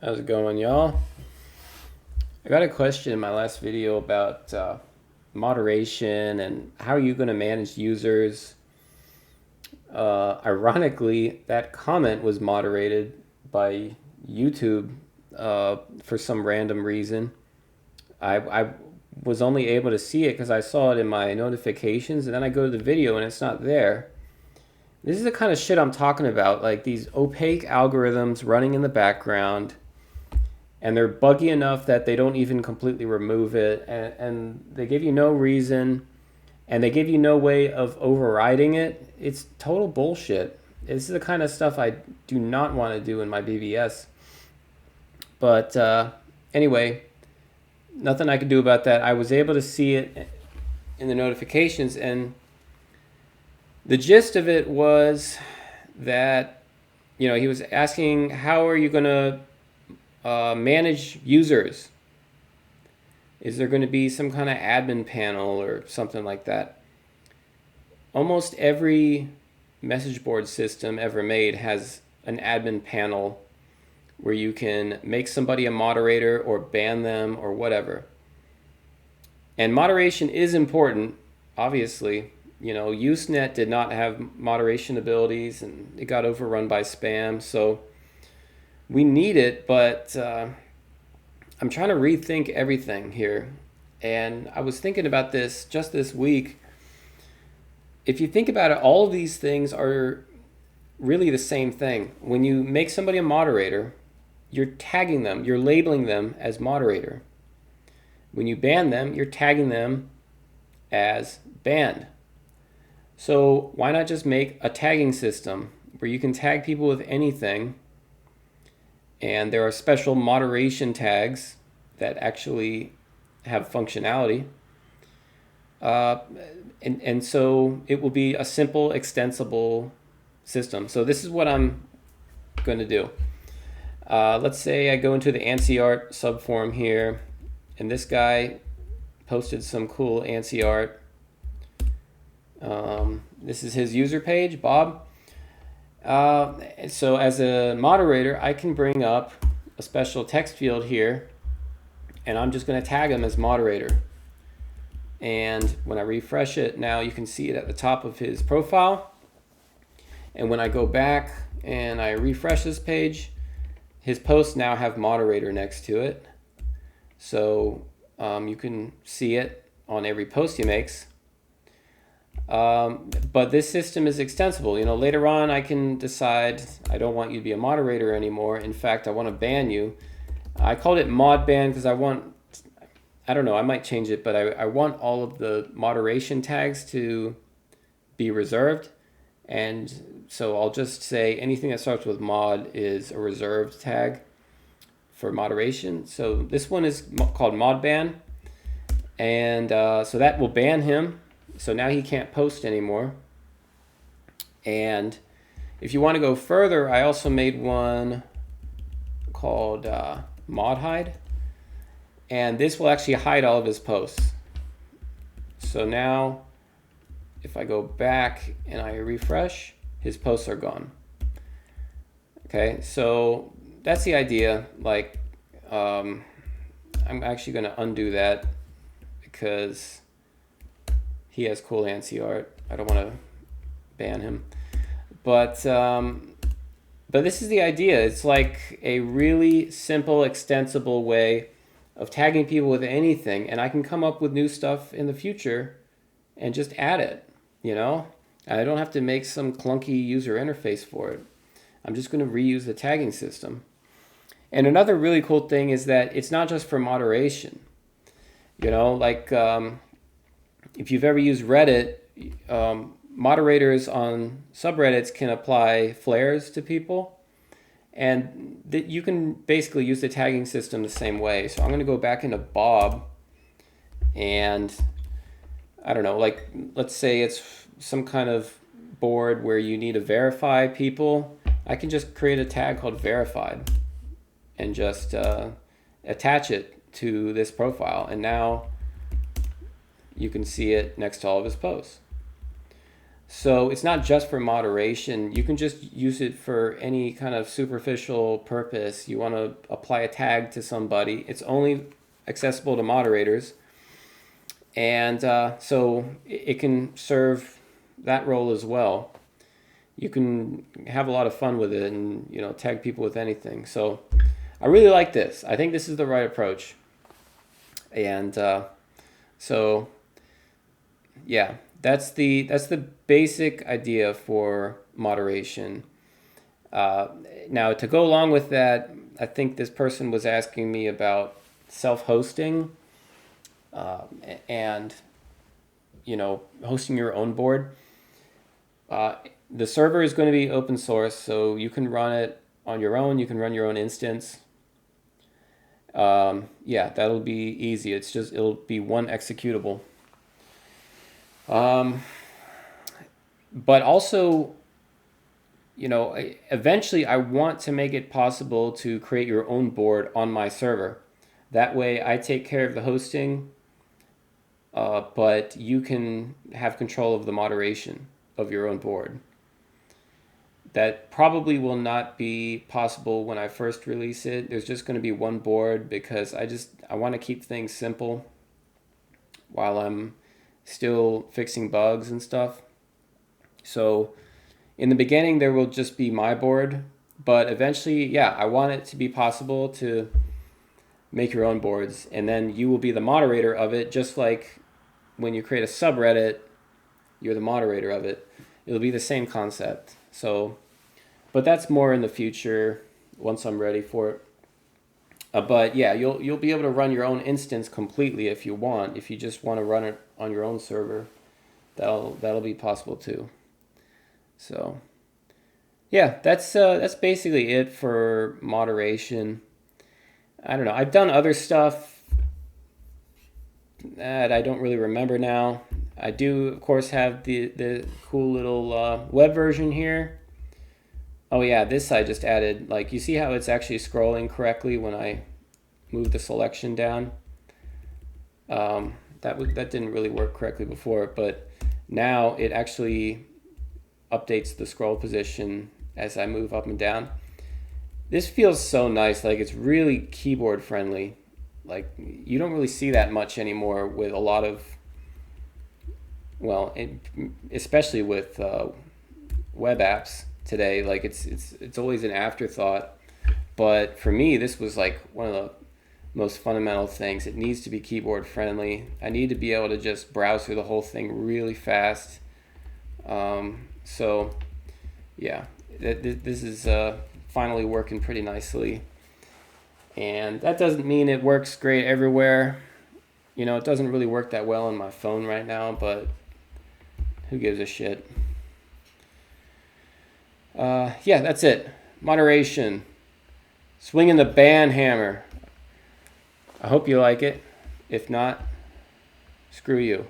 How's it going, y'all? I got a question in my last video about moderation and how are you going to manage users. Ironically, that comment was moderated by YouTube for some random reason. I was only able to see it because I saw it in my notifications, and then I go to the video and it's not there. This is the kind of shit I'm talking about, like these opaque algorithms running in the background, and they're buggy enough that they don't even completely remove it, and they give you no reason, and they give you no way of overriding it. It's total bullshit. This is the kind of stuff I do not want to do in my BBS. But anyway, nothing I could do about that. I was able to see it in the notifications, and the gist of it was that, he was asking, how are you going to manage users? Is there going to be some kind of admin panel or something like that? Almost every message board system ever made has an admin panel where you can make somebody a moderator or ban them or whatever. And moderation is important, obviously. Usenet did not have moderation abilities and it got overrun by spam. So we need it, but I'm trying to rethink everything here. And I was thinking about this just this week. If you think about it, all of these things are really the same thing. When you make somebody a moderator, you're tagging them, you're labeling them as moderator. When you ban them, you're tagging them as banned. So why not just make a tagging system where you can tag people with anything? And there are special moderation tags that actually have functionality. And so it will be a simple, extensible system. So this is what I'm going to do. Let's say I go into the ANSI art subforum here, and this guy posted some cool ANSI art. This is his user page, Bob. So as a moderator, I can bring up a special text field here, and I'm just going to tag him as moderator. And when I refresh it, now you can see it at the top of his profile. And when I go back and I refresh this page, his posts now have moderator next to it. So you can see it on every post he makes. But this system is extensible. Later on I can decide I don't want you to be a moderator anymore. In fact, I want to ban you. I called it mod ban because I don't know, I might change it, but I want all of the moderation tags to be reserved. And so I'll just say anything that starts with mod is a reserved tag for moderation. So this one is called mod ban. And so that will ban him. So now he can't post anymore. And if you want to go further, I also made one called mod hide. And this will actually hide all of his posts. So now if I go back and I refresh, his posts are gone. Okay, so that's the idea. Like, I'm actually going to undo that because he has cool ANSI art. I don't want to ban him. But this is the idea. It's like a really simple, extensible way of tagging people with anything, and I can come up with new stuff in the future and just add it. I don't have to make some clunky user interface for it. I'm just going to reuse the tagging system. And another really cool thing is that it's not just for moderation. Like if you've ever used Reddit, moderators on subreddits can apply flares to people, and you can basically use the tagging system the same way. So I'm going to go back into Bob, and I don't know, like let's say it's some kind of board where you need to verify people. I can just create a tag called verified and just attach it to this profile, and now you can see it next to all of his posts. So it's not just for moderation. You can just use it for any kind of superficial purpose. You want to apply a tag to somebody. It's only accessible to moderators. And so it can serve that role as well. You can have a lot of fun with it and, you know, tag people with anything. So I really like this. I think this is the right approach. And so yeah, that's the basic idea for moderation. Now, to go along with that, I think this person was asking me about self-hosting and, you know, hosting your own board. The server is going to be open source, so you can run it on your own. You can run your own instance. Yeah, that'll be easy. It'll be one executable. But also, you know, eventually I want to make it possible to create your own board on my server. That way I take care of the hosting, but you can have control of the moderation of your own board. That probably will not be possible when I first release it. There's just going to be one board because I want to keep things simple while I'm still fixing bugs and stuff. So in the beginning there will just be my board, but eventually, yeah, I want it to be possible to make your own boards, and then you will be the moderator of it, just like when you create a subreddit, you're the moderator of it. It'll be the same concept. So, but that's more in the future once I'm ready for it. But yeah, you'll be able to run your own instance completely if you want. If you just want to run it on your own server, that'll be possible too. So yeah, that's basically it for moderation. I don't know. I've done other stuff that I don't really remember now. I do, of course, have the cool little web version here. Oh yeah, this I just added. Like, you see how it's actually scrolling correctly when I move the selection down? That didn't really work correctly before, but now it actually updates the scroll position as I move up and down. This feels so nice. Like, it's really keyboard friendly. Like, you don't really see that much anymore with a lot of, well, especially with web apps today. Like, it's always an afterthought. But for me, this was like one of the most fundamental things. It needs to be keyboard friendly. I need to be able to just browse through the whole thing really fast. So yeah, this is finally working pretty nicely. And that doesn't mean it works great everywhere. You know, it doesn't really work that well on my phone right now, but who gives a shit? Yeah, that's it. Moderation. Swinging the band hammer. I hope you like it. If not, screw you.